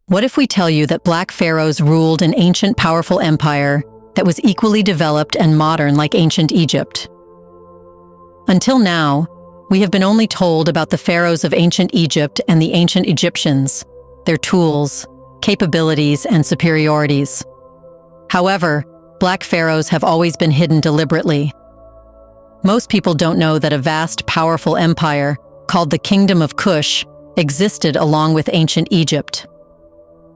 What if we tell you that Black Pharaohs ruled an ancient, powerful empire that was equally developed and modern like ancient Egypt? Until now, we have been only told about the pharaohs of ancient Egypt and the ancient Egyptians, their tools, capabilities, and superiorities. However, Black Pharaohs have always been hidden deliberately. Most people don't know that a vast, powerful empire called the Kingdom of KUSH existed along with ancient Egypt.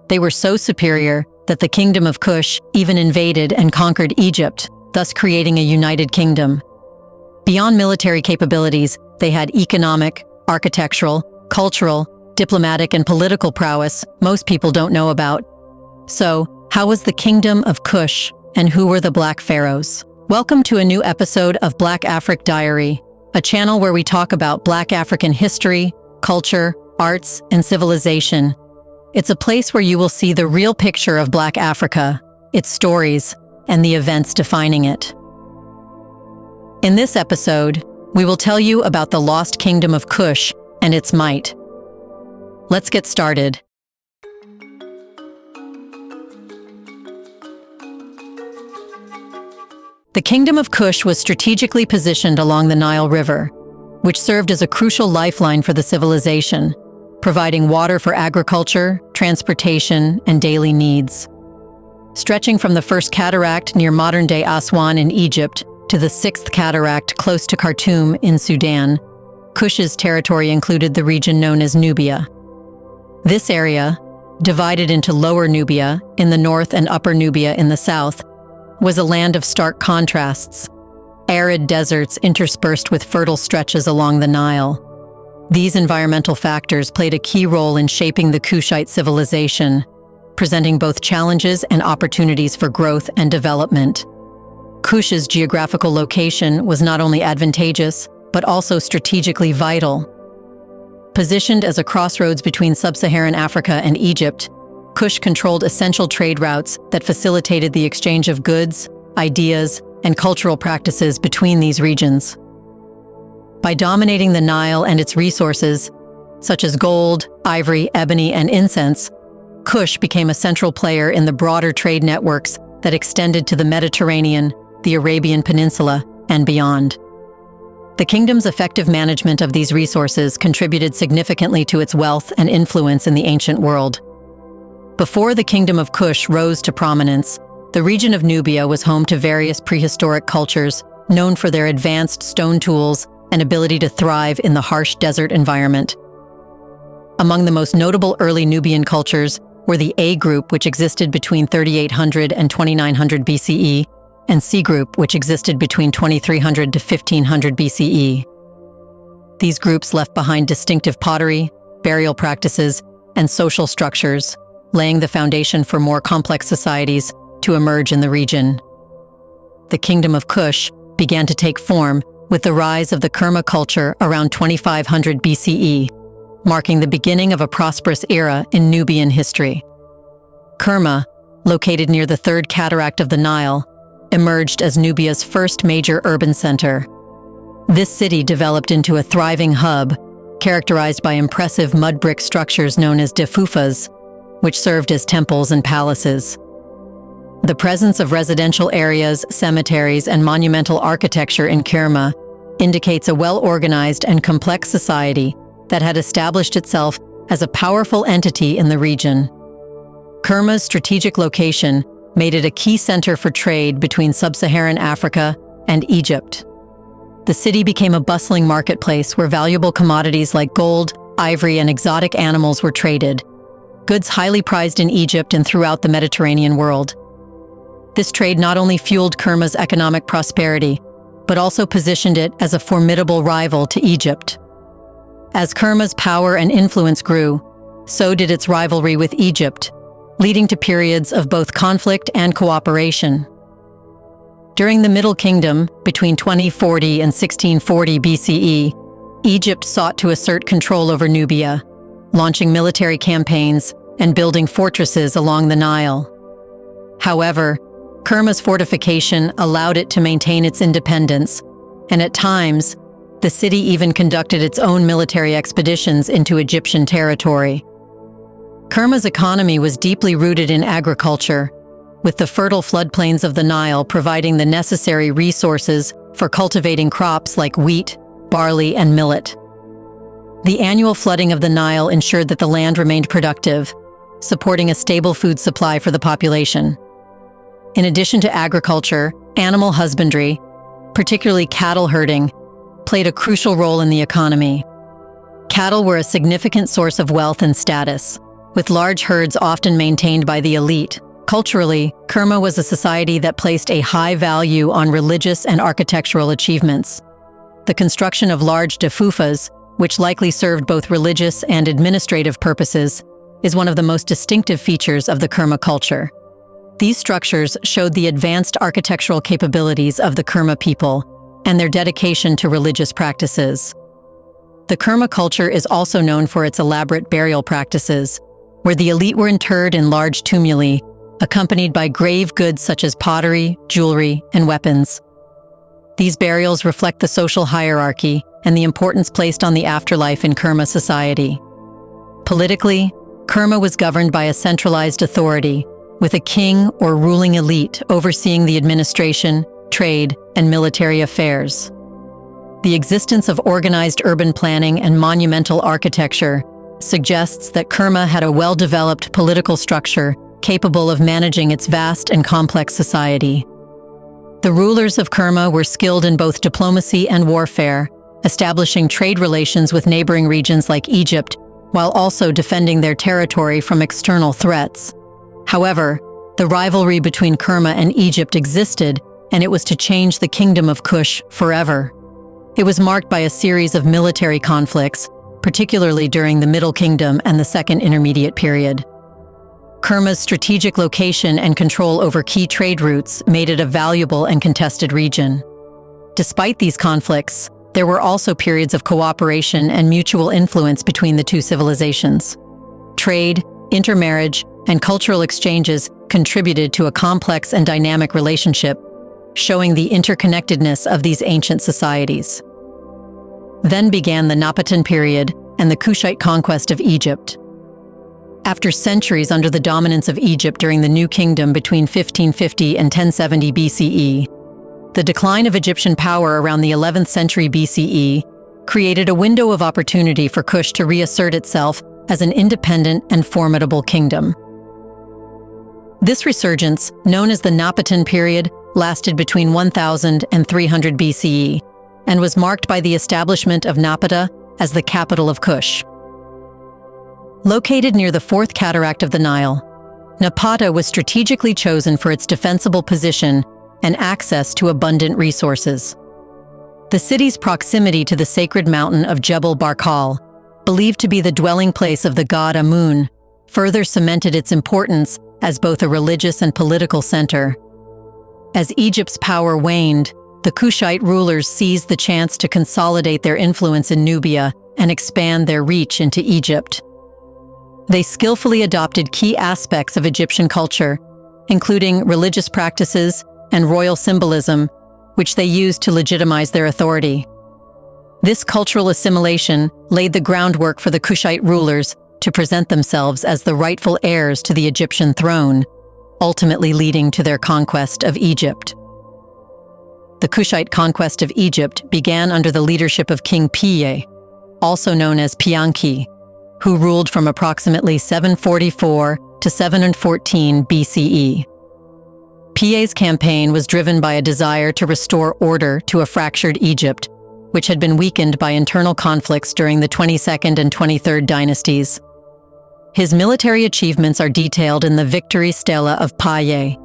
They were so superior that the Kingdom of KUSH even invaded and conquered Egypt, thus creating a united kingdom. Beyond military capabilities, they had economic, architectural, cultural, diplomatic, and political prowess most people don't know about. So, how was the Kingdom of KUSH, and who were the Black Pharaohs? Welcome to a new episode of Black Afric Diary, a channel where we talk about Black African history, culture, arts, and civilization. It's a place where you will see the real picture of Black Africa, its stories, and the events defining it. In this episode, we will tell you about the lost Kingdom of KUSH and its might. Let's get started. The Kingdom of KUSH was strategically positioned along the Nile River, which served as a crucial lifeline for the civilization, providing water for agriculture, transportation, and daily needs. Stretching from the First Cataract near modern-day Aswan in Egypt to the Sixth Cataract close to Khartoum in Sudan, KUSH's territory included the region known as Nubia. This area, divided into Lower Nubia in the north and Upper Nubia in the south, was a land of stark contrasts, arid deserts interspersed with fertile stretches along the Nile. These environmental factors played a key role in shaping the Kushite civilization, presenting both challenges and opportunities for growth and development. KUSH's geographical location was not only advantageous, but also strategically vital. Positioned as a crossroads between sub-Saharan Africa and Egypt, KUSH controlled essential trade routes that facilitated the exchange of goods, ideas, and cultural practices between these regions. By dominating the Nile and its resources, such as gold, ivory, ebony, and incense, KUSH became a central player in the broader trade networks that extended to the Mediterranean, the Arabian Peninsula, and beyond. The kingdom's effective management of these resources contributed significantly to its wealth and influence in the ancient world. Before the Kingdom of KUSH rose to prominence, the region of Nubia was home to various prehistoric cultures known for their advanced stone tools and ability to thrive in the harsh desert environment. Among the most notable early Nubian cultures were the A group, which existed between 3800 and 2900 BCE, and C group, which existed between 2300 to 1500 BCE. These groups left behind distinctive pottery, burial practices, and social structures, laying the foundation for more complex societies to emerge in the region. The Kingdom of KUSH began to take form with the rise of the Kerma culture around 2500 BCE, marking the beginning of a prosperous era in Nubian history. Kerma, located near the Third Cataract of the Nile, emerged as Nubia's first major urban center. This city developed into a thriving hub, characterized by impressive mud brick structures known as defufas, which served as temples and palaces. The presence of residential areas, cemeteries, and monumental architecture in Kerma indicates a well-organized and complex society that had established itself as a powerful entity in the region. Kerma's strategic location made it a key center for trade between sub-Saharan Africa and Egypt. The city became a bustling marketplace where valuable commodities like gold, ivory, and exotic animals were traded, goods highly prized in Egypt and throughout the Mediterranean world. This trade not only fueled Kerma's economic prosperity, but also positioned it as a formidable rival to Egypt. As Kerma's power and influence grew, so did its rivalry with Egypt, leading to periods of both conflict and cooperation. During the Middle Kingdom, between 2040 and 1640 BCE, Egypt sought to assert control over Nubia, launching military campaigns and building fortresses along the Nile. However, Kerma's fortification allowed it to maintain its independence, and at times, the city even conducted its own military expeditions into Egyptian territory. Kerma's economy was deeply rooted in agriculture, with the fertile floodplains of the Nile providing the necessary resources for cultivating crops like wheat, barley, and millet. The annual flooding of the Nile ensured that the land remained productive, supporting a stable food supply for the population. In addition to agriculture, animal husbandry, particularly cattle herding, played a crucial role in the economy. Cattle were a significant source of wealth and status, with large herds often maintained by the elite. Culturally, Kerma was a society that placed a high value on religious and architectural achievements. The construction of large dafufas, which likely served both religious and administrative purposes, is one of the most distinctive features of the Kerma culture. These structures showed the advanced architectural capabilities of the Kerma people and their dedication to religious practices. The Kerma culture is also known for its elaborate burial practices, where the elite were interred in large tumuli, accompanied by grave goods such as pottery, jewelry, and weapons. These burials reflect the social hierarchy and the importance placed on the afterlife in Kerma society. Politically, Kerma was governed by a centralized authority, with a king or ruling elite overseeing the administration, trade, and military affairs. The existence of organized urban planning and monumental architecture suggests that Kerma had a well-developed political structure capable of managing its vast and complex society. The rulers of Kerma were skilled in both diplomacy and warfare, establishing trade relations with neighboring regions like Egypt, while also defending their territory from external threats. However, the rivalry between Kerma and Egypt existed, and it was to change the kingdom of KUSH forever. It was marked by a series of military conflicts, particularly during the Middle Kingdom and the Second Intermediate Period. Kerma's strategic location and control over key trade routes made it a valuable and contested region. Despite these conflicts, there were also periods of cooperation and mutual influence between the two civilizations. Trade, intermarriage, and cultural exchanges contributed to a complex and dynamic relationship, showing the interconnectedness of these ancient societies. Then began the Napatan period and the Kushite conquest of Egypt. After centuries under the dominance of Egypt during the New Kingdom between 1550 and 1070 BCE, the decline of Egyptian power around the 11th century BCE created a window of opportunity for KUSH to reassert itself as an independent and formidable kingdom. This resurgence, known as the Napatan period, lasted between 1000 and 300 BCE and was marked by the establishment of Napata as the capital of KUSH. Located near the fourth cataract of the Nile, Napata was strategically chosen for its defensible position and access to abundant resources. The city's proximity to the sacred mountain of Jebel Barkal, believed to be the dwelling place of the god Amun, further cemented its importance as both a religious and political center. As Egypt's power waned, the Kushite rulers seized the chance to consolidate their influence in Nubia and expand their reach into Egypt. They skillfully adopted key aspects of Egyptian culture, including religious practices and royal symbolism, which they used to legitimize their authority. This cultural assimilation laid the groundwork for the Kushite rulers to present themselves as the rightful heirs to the Egyptian throne, ultimately leading to their conquest of Egypt. The Kushite conquest of Egypt began under the leadership of King Piye, also known as Pianki, who ruled from approximately 744 to 714 BCE. Piye's campaign was driven by a desire to restore order to a fractured Egypt, which had been weakened by internal conflicts during the 22nd and 23rd dynasties. His military achievements are detailed in the Victory Stela of Piye,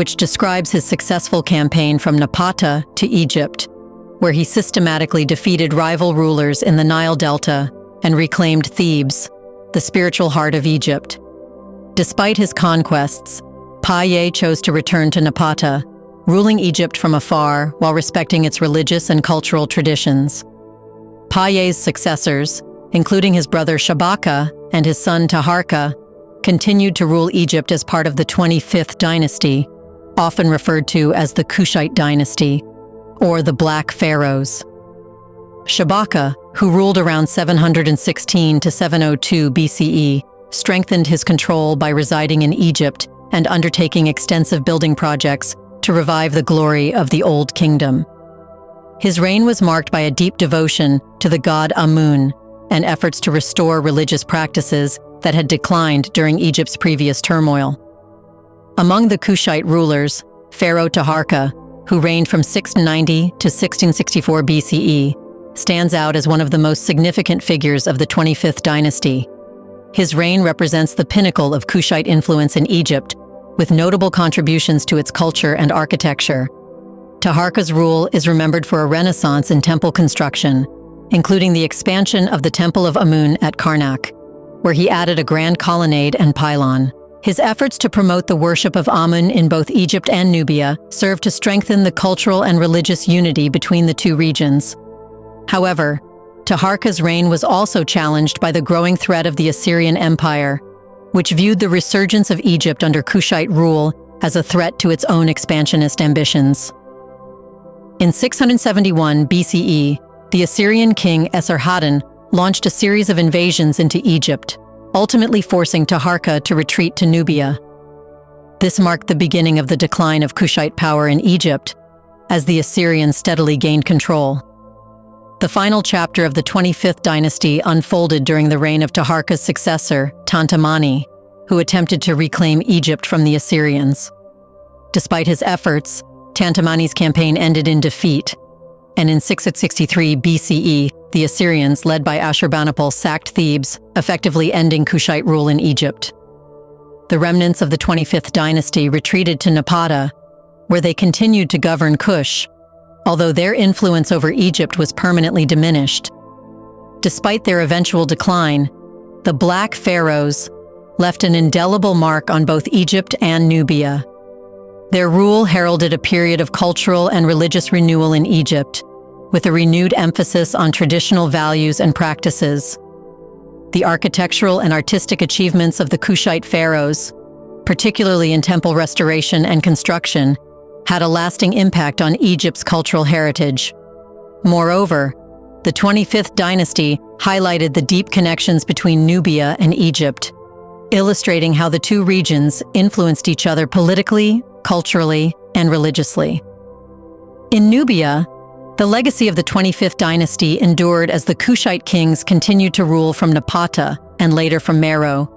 which describes his successful campaign from Napata to Egypt, where he systematically defeated rival rulers in the Nile Delta and reclaimed Thebes, the spiritual heart of Egypt. Despite his conquests, Piye chose to return to Napata, ruling Egypt from afar while respecting its religious and cultural traditions. Piye's successors, including his brother Shabaka and his son Taharka, continued to rule Egypt as part of the 25th dynasty, often referred to as the Kushite dynasty, or the Black Pharaohs. Shabaka, who ruled around 716 to 702 BCE, strengthened his control by residing in Egypt and undertaking extensive building projects to revive the glory of the Old Kingdom. His reign was marked by a deep devotion to the god Amun and efforts to restore religious practices that had declined during Egypt's previous turmoil. Among the Kushite rulers, Pharaoh Taharqa, who reigned from 690 to 1664 BCE, stands out as one of the most significant figures of the 25th dynasty. His reign represents the pinnacle of Kushite influence in Egypt, with notable contributions to its culture and architecture. Taharqa's rule is remembered for a renaissance in temple construction, including the expansion of the Temple of Amun at Karnak, where he added a grand colonnade and pylon. His efforts to promote the worship of Amun in both Egypt and Nubia served to strengthen the cultural and religious unity between the two regions. However, Taharqa's reign was also challenged by the growing threat of the Assyrian Empire, which viewed the resurgence of Egypt under Kushite rule as a threat to its own expansionist ambitions. In 671 BCE, the Assyrian king Esarhaddon launched a series of invasions into Egypt, ultimately forcing Taharqa to retreat to Nubia. This marked the beginning of the decline of Kushite power in Egypt, as the Assyrians steadily gained control. The final chapter of the 25th dynasty unfolded during the reign of Taharqa's successor, Tantamani, who attempted to reclaim Egypt from the Assyrians. Despite his efforts, Tantamani's campaign ended in defeat, and in 663 BCE, the Assyrians, led by Ashurbanipal, sacked Thebes, effectively ending Kushite rule in Egypt. The remnants of the 25th dynasty retreated to Napata, where they continued to govern KUSH, although their influence over Egypt was permanently diminished. Despite their eventual decline, the Black Pharaohs left an indelible mark on both Egypt and Nubia. Their rule heralded a period of cultural and religious renewal in Egypt, with a renewed emphasis on traditional values and practices. The architectural and artistic achievements of the Kushite pharaohs, particularly in temple restoration and construction, had a lasting impact on Egypt's cultural heritage. Moreover, the 25th dynasty highlighted the deep connections between Nubia and Egypt, illustrating how the two regions influenced each other politically, culturally, and religiously. In Nubia, the legacy of the 25th dynasty endured as the Kushite kings continued to rule from Napata and later from Meroe,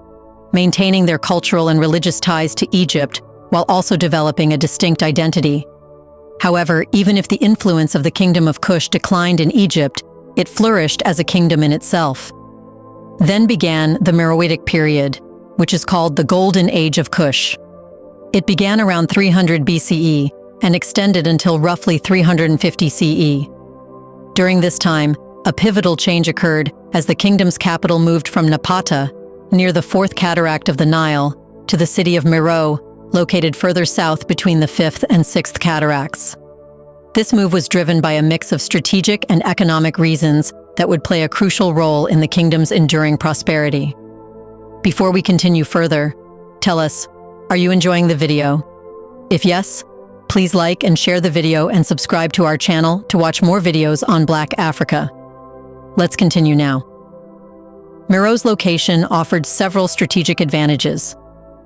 maintaining their cultural and religious ties to Egypt while also developing a distinct identity. However, even if the influence of the kingdom of KUSH declined in Egypt, it flourished as a kingdom in itself. Then began the Meroitic period, which is called the Golden Age of KUSH. It began around 300 BCE and extended until roughly 350 CE. During this time, a pivotal change occurred as the kingdom's capital moved from Napata, near the fourth cataract of the Nile, to the city of Meroe, located further south between the fifth and sixth cataracts. This move was driven by a mix of strategic and economic reasons that would play a crucial role in the kingdom's enduring prosperity. Before we continue further, tell us, are you enjoying the video? If yes, please like and share the video and subscribe to our channel to watch more videos on Black Africa. Let's continue now. Meroe's location offered several strategic advantages.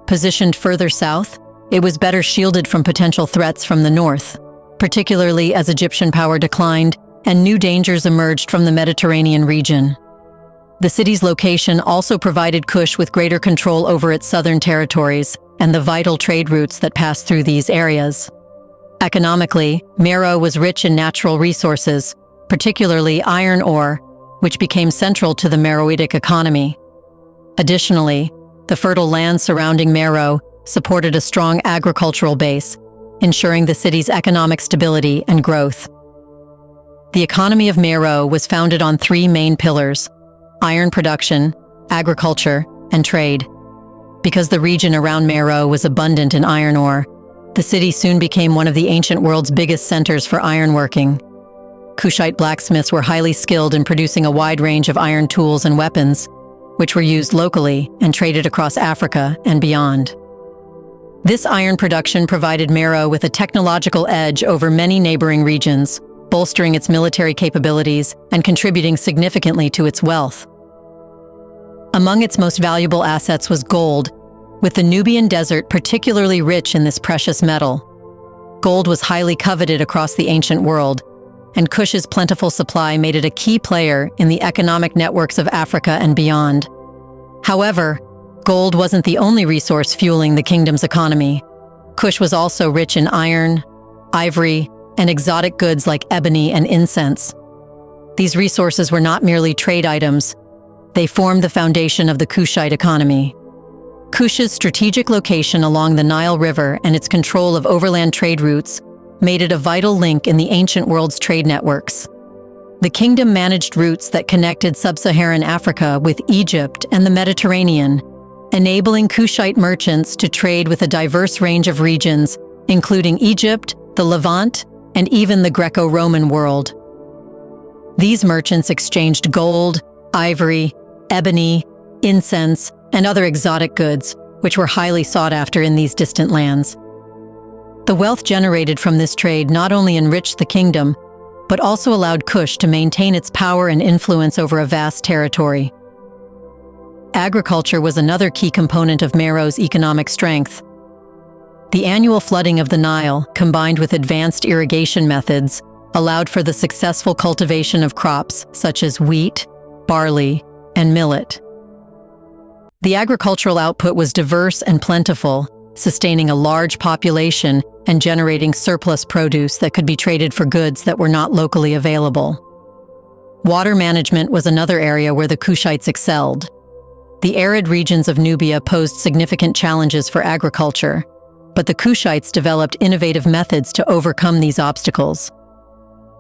Positioned further south, it was better shielded from potential threats from the north, particularly as Egyptian power declined and new dangers emerged from the Mediterranean region. The city's location also provided KUSH with greater control over its southern territories and the vital trade routes that passed through these areas. Economically, Meroe was rich in natural resources, particularly iron ore, which became central to the Meroitic economy. Additionally, the fertile land surrounding Meroe supported a strong agricultural base, ensuring the city's economic stability and growth. The economy of Meroe was founded on three main pillars: iron production, agriculture, and trade. Because the region around Meroe was abundant in iron ore, the city soon became one of the ancient world's biggest centers for ironworking. Kushite blacksmiths were highly skilled in producing a wide range of iron tools and weapons, which were used locally and traded across Africa and beyond. This iron production provided Meroe with a technological edge over many neighboring regions, bolstering its military capabilities and contributing significantly to its wealth. Among its most valuable assets was gold, with the Nubian desert particularly rich in this precious metal. Gold was highly coveted across the ancient world, and KUSH's plentiful supply made it a key player in the economic networks of Africa and beyond. However, gold wasn't the only resource fueling the kingdom's economy. KUSH was also rich in iron, ivory, and exotic goods like ebony and incense. These resources were not merely trade items, they formed the foundation of the Kushite economy. KUSH's strategic location along the Nile River and its control of overland trade routes made it a vital link in the ancient world's trade networks. The kingdom managed routes that connected sub-Saharan Africa with Egypt and the Mediterranean, enabling Kushite merchants to trade with a diverse range of regions, including Egypt, the Levant, and even the Greco-Roman world. These merchants exchanged gold, ivory, ebony, incense, and other exotic goods, which were highly sought after in these distant lands. The wealth generated from this trade not only enriched the kingdom, but also allowed KUSH to maintain its power and influence over a vast territory. Agriculture was another key component of Meroe's economic strength. The annual flooding of the Nile, combined with advanced irrigation methods, allowed for the successful cultivation of crops such as wheat, barley, and millet. The agricultural output was diverse and plentiful, sustaining a large population and generating surplus produce that could be traded for goods that were not locally available. Water management was another area where the Kushites excelled. The arid regions of Nubia posed significant challenges for agriculture, but the Kushites developed innovative methods to overcome these obstacles.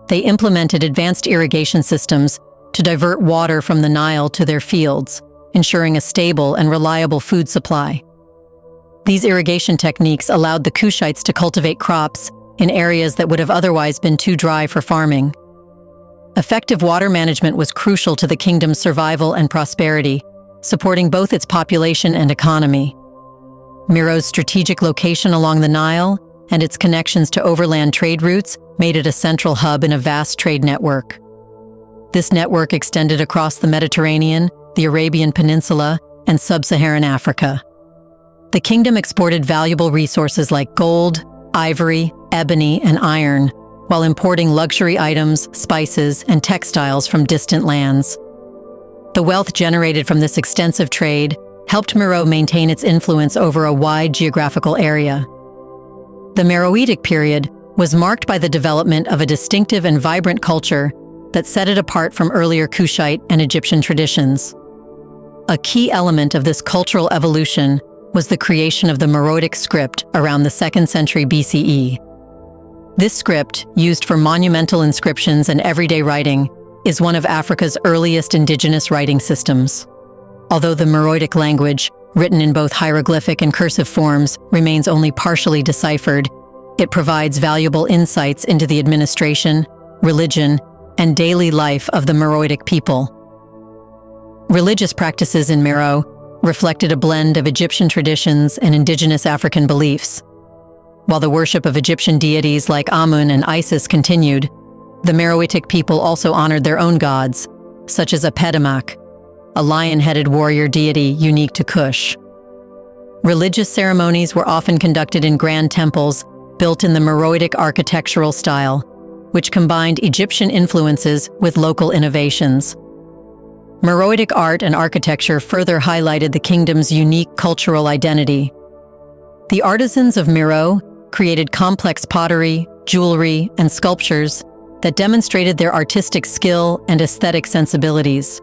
They implemented advanced irrigation systems to divert water from the Nile to their fields, ensuring a stable and reliable food supply. These irrigation techniques allowed the Kushites to cultivate crops in areas that would have otherwise been too dry for farming. Effective water management was crucial to the kingdom's survival and prosperity, supporting both its population and economy. Meroe's strategic location along the Nile and its connections to overland trade routes made it a central hub in a vast trade network. This network extended across the Mediterranean, the Arabian Peninsula, and sub-Saharan Africa. The kingdom exported valuable resources like gold, ivory, ebony, and iron, while importing luxury items, spices, and textiles from distant lands. The wealth generated from this extensive trade helped Meroe maintain its influence over a wide geographical area. The Meroitic period was marked by the development of a distinctive and vibrant culture that set it apart from earlier Kushite and Egyptian traditions. A key element of this cultural evolution was the creation of the Meroitic script around the 2nd century BCE. This script, used for monumental inscriptions and everyday writing, is one of Africa's earliest indigenous writing systems. Although the Meroitic language, written in both hieroglyphic and cursive forms, remains only partially deciphered, it provides valuable insights into the administration, religion, and daily life of the Meroitic people. Religious practices in Meroe reflected a blend of Egyptian traditions and indigenous African beliefs. While the worship of Egyptian deities like Amun and Isis continued, the Meroitic people also honored their own gods, such as Apetamak, a lion-headed warrior deity unique to KUSH. Religious ceremonies were often conducted in grand temples built in the Meroitic architectural style, which combined Egyptian influences with local innovations. Meroitic art and architecture further highlighted the kingdom's unique cultural identity. The artisans of Meroe created complex pottery, jewelry, and sculptures that demonstrated their artistic skill and aesthetic sensibilities.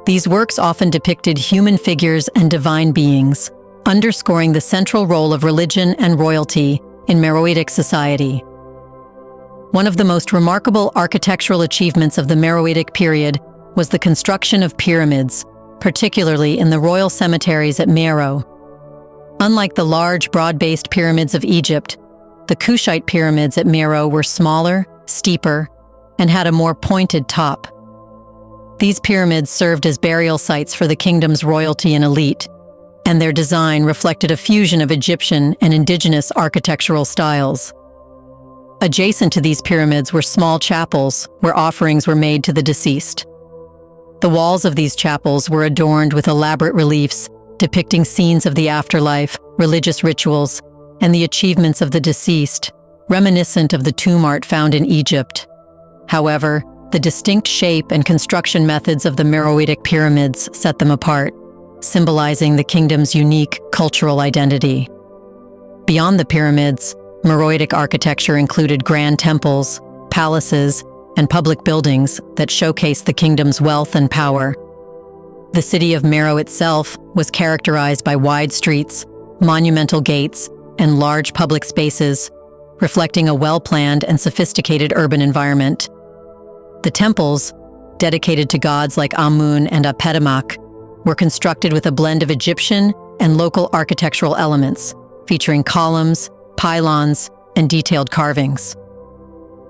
These works often depicted human figures and divine beings, underscoring the central role of religion and royalty in Meroitic society. One of the most remarkable architectural achievements of the Meroitic period was the construction of pyramids, particularly in the royal cemeteries at Meroe. Unlike the large, broad-based pyramids of Egypt, the Kushite pyramids at Meroe were smaller, steeper, and had a more pointed top. These pyramids served as burial sites for the kingdom's royalty and elite, and their design reflected a fusion of Egyptian and indigenous architectural styles. Adjacent to these pyramids were small chapels where offerings were made to the deceased. The walls of these chapels were adorned with elaborate reliefs depicting scenes of the afterlife, religious rituals, and the achievements of the deceased, reminiscent of the tomb art found in Egypt. However, the distinct shape and construction methods of the Meroitic pyramids set them apart, symbolizing the kingdom's unique cultural identity. Beyond the pyramids, Meroitic architecture included grand temples, palaces, and public buildings that showcased the kingdom's wealth and power. The city of Meroe itself was characterized by wide streets, monumental gates, and large public spaces, reflecting a well-planned and sophisticated urban environment. The temples, dedicated to gods like Amun and Apetamak, were constructed with a blend of Egyptian and local architectural elements, featuring columns, pylons, and detailed carvings.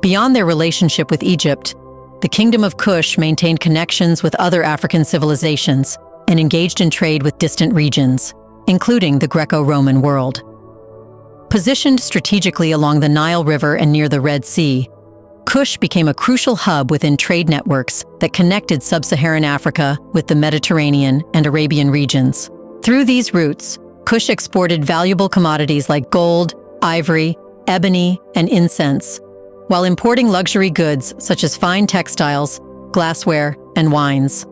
Beyond their relationship with Egypt, the Kingdom of Kush maintained connections with other African civilizations and engaged in trade with distant regions, including the Greco-Roman world. Positioned strategically along the Nile River and near the Red Sea, Kush became a crucial hub within trade networks that connected sub-Saharan Africa with the Mediterranean and Arabian regions. Through these routes, Kush exported valuable commodities like gold, ivory, ebony, and incense, while importing luxury goods such as fine textiles, glassware, and wines.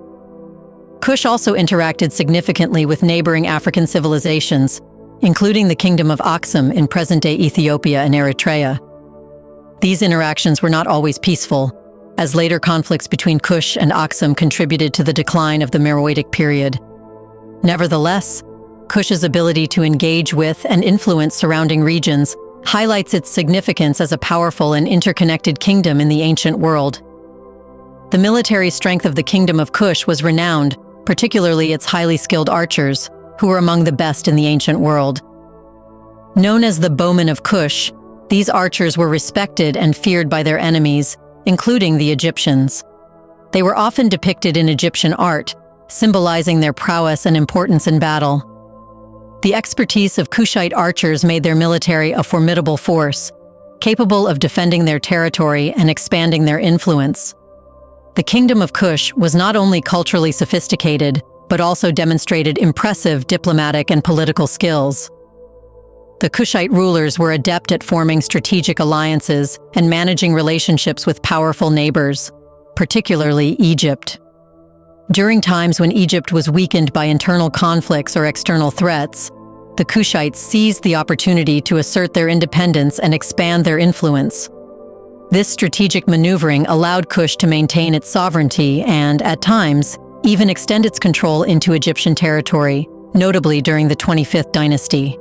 Kush also interacted significantly with neighboring African civilizations, including the Kingdom of Aksum in present-day Ethiopia and Eritrea. These interactions were not always peaceful, as later conflicts between Kush and Aksum contributed to the decline of the Meroitic period. Nevertheless, Kush's ability to engage with and influence surrounding regions highlights its significance as a powerful and interconnected kingdom in the ancient world. The military strength of the Kingdom of Kush was renowned, particularly its highly skilled archers, who were among the best in the ancient world. Known as the Bowmen of Kush, these archers were respected and feared by their enemies, including the Egyptians. They were often depicted in Egyptian art, symbolizing their prowess and importance in battle. The expertise of Kushite archers made their military a formidable force, capable of defending their territory and expanding their influence. The Kingdom of Kush was not only culturally sophisticated, but also demonstrated impressive diplomatic and political skills. The Kushite rulers were adept at forming strategic alliances and managing relationships with powerful neighbors, particularly Egypt. During times when Egypt was weakened by internal conflicts or external threats, the Kushites seized the opportunity to assert their independence and expand their influence. This strategic maneuvering allowed Kush to maintain its sovereignty and, at times, even extend its control into Egyptian territory, notably during the 25th dynasty.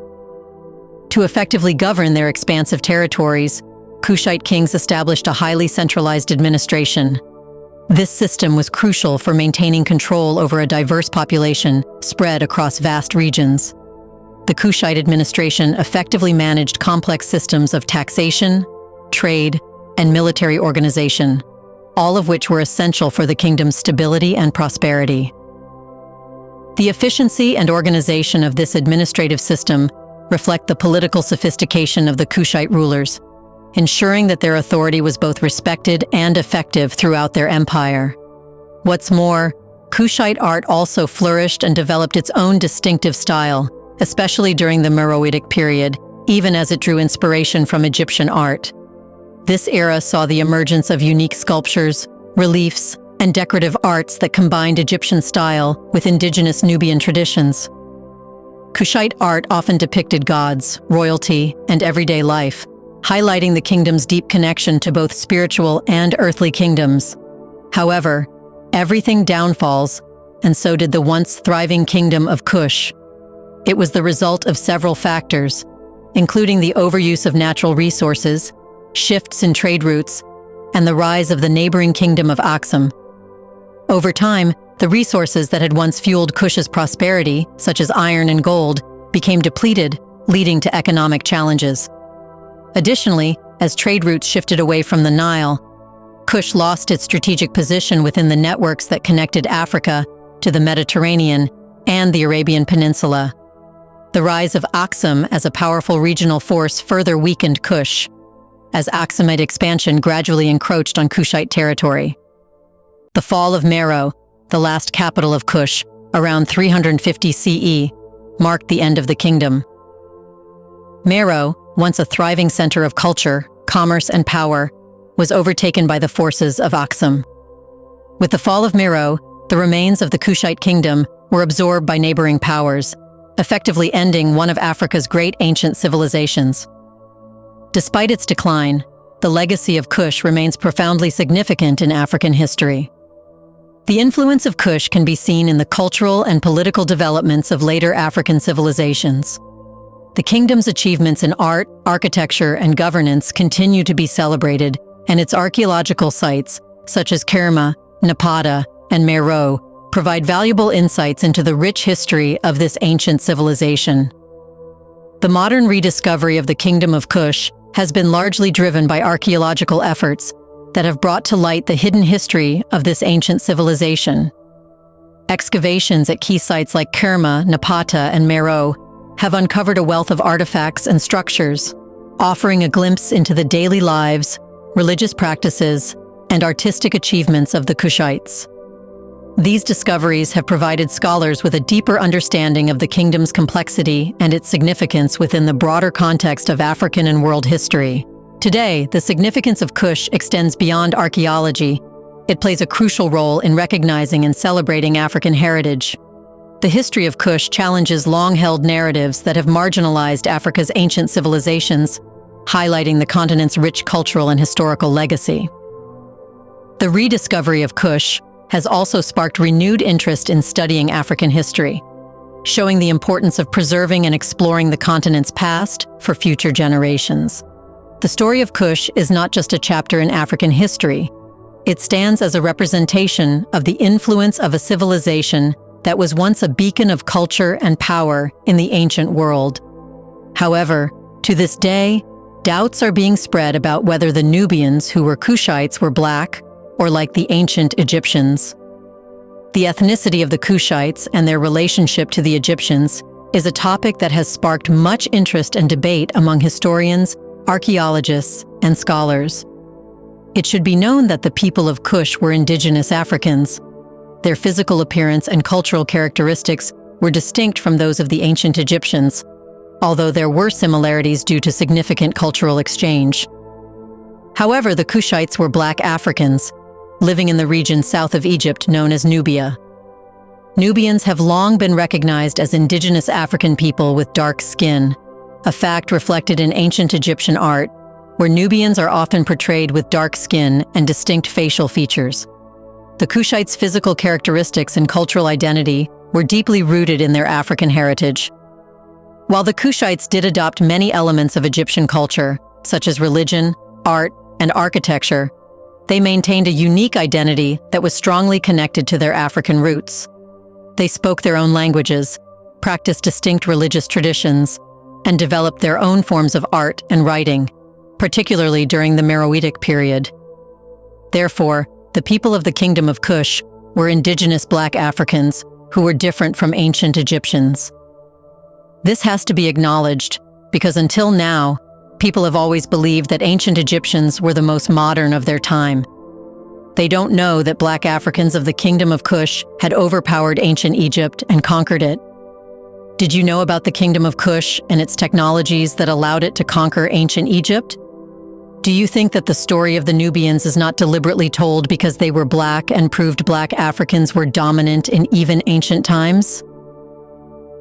To effectively govern their expansive territories, Kushite kings established a highly centralized administration. This system was crucial for maintaining control over a diverse population spread across vast regions. The Kushite administration effectively managed complex systems of taxation, trade, and military organization, all of which were essential for the kingdom's stability and prosperity. The efficiency and organization of this administrative system reflect the political sophistication of the Kushite rulers, ensuring that their authority was both respected and effective throughout their empire. What's more, Kushite art also flourished and developed its own distinctive style, especially during the Meroitic period, even as it drew inspiration from Egyptian art. This era saw the emergence of unique sculptures, reliefs, and decorative arts that combined Egyptian style with indigenous Nubian traditions. Kushite art often depicted gods, royalty, and everyday life, highlighting the kingdom's deep connection to both spiritual and earthly kingdoms. However, everything downfalls, and so did the once thriving Kingdom of Kush. It was the result of several factors, including the overuse of natural resources, shifts in trade routes, and the rise of the neighboring Kingdom of Aksum. Over time, the resources that had once fueled Kush's prosperity, such as iron and gold, became depleted, leading to economic challenges. Additionally, as trade routes shifted away from the Nile, Kush lost its strategic position within the networks that connected Africa to the Mediterranean and the Arabian Peninsula. The rise of Aksum as a powerful regional force further weakened Kush, as Aksumite expansion gradually encroached on Kushite territory. The fall of Meroe, the last capital of KUSH, around 350 CE, marked the end of the kingdom. Meroe, once a thriving center of culture, commerce, and power, was overtaken by the forces of Aksum. With the fall of Meroe, the remains of the Kushite kingdom were absorbed by neighboring powers, effectively ending one of Africa's great ancient civilizations. Despite its decline, the legacy of KUSH remains profoundly significant in African history. The influence of KUSH can be seen in the cultural and political developments of later African civilizations. The kingdom's achievements in art, architecture, and governance continue to be celebrated, and its archaeological sites, such as Kerma, Napata, and Meroe, provide valuable insights into the rich history of this ancient civilization. The modern rediscovery of the Kingdom of KUSH has been largely driven by archaeological efforts that have brought to light the hidden history of this ancient civilization. Excavations at key sites like Kerma, Napata, and Meroe have uncovered a wealth of artifacts and structures, offering a glimpse into the daily lives, religious practices, and artistic achievements of the Kushites. These discoveries have provided scholars with a deeper understanding of the kingdom's complexity and its significance within the broader context of African and world history. Today, the significance of KUSH extends beyond archaeology. It plays a crucial role in recognizing and celebrating African heritage. The history of KUSH challenges long-held narratives that have marginalized Africa's ancient civilizations, highlighting the continent's rich cultural and historical legacy. The rediscovery of KUSH has also sparked renewed interest in studying African history, showing the importance of preserving and exploring the continent's past for future generations. The story of KUSH is not just a chapter in African history. It stands as a representation of the influence of a civilization that was once a beacon of culture and power in the ancient world. However, to this day, doubts are being spread about whether the Nubians who were Kushites were black or like the ancient Egyptians. The ethnicity of the Kushites and their relationship to the Egyptians is a topic that has sparked much interest and debate among historians, archaeologists, and scholars. It should be known that the people of KUSH were indigenous Africans. Their physical appearance and cultural characteristics were distinct from those of the ancient Egyptians, although there were similarities due to significant cultural exchange. However, the Kushites were black Africans, living in the region south of Egypt known as Nubia. Nubians have long been recognized as indigenous African people with dark skin, a fact reflected in ancient Egyptian art, where Nubians are often portrayed with dark skin and distinct facial features. The Kushites' physical characteristics and cultural identity were deeply rooted in their African heritage. While the Kushites did adopt many elements of Egyptian culture, such as religion, art, and architecture, they maintained a unique identity that was strongly connected to their African roots. They spoke their own languages, practiced distinct religious traditions, and developed their own forms of art and writing, particularly during the Meroitic period. Therefore, the people of the Kingdom of KUSH were indigenous black Africans who were different from ancient Egyptians. This has to be acknowledged because until now, people have always believed that ancient Egyptians were the most modern of their time. They don't know that black Africans of the Kingdom of KUSH had overpowered ancient Egypt and conquered it. Did you know about the Kingdom of KUSH and its technologies that allowed it to conquer ancient Egypt? Do you think that the story of the Nubians is not deliberately told because they were black and proved black Africans were dominant in even ancient times?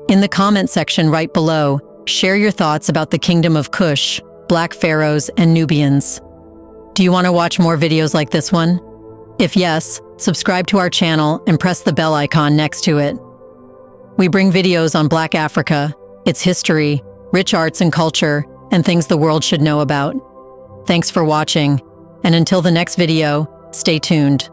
In the comment section right below, share your thoughts about the Kingdom of KUSH, Black Pharaohs, and Nubians. Do you want to watch more videos like this one? If yes, subscribe to our channel and press the bell icon next to it. We bring videos on Black Africa, its history, rich arts and culture, and things the world should know about. Thanks for watching, and until the next video, stay tuned.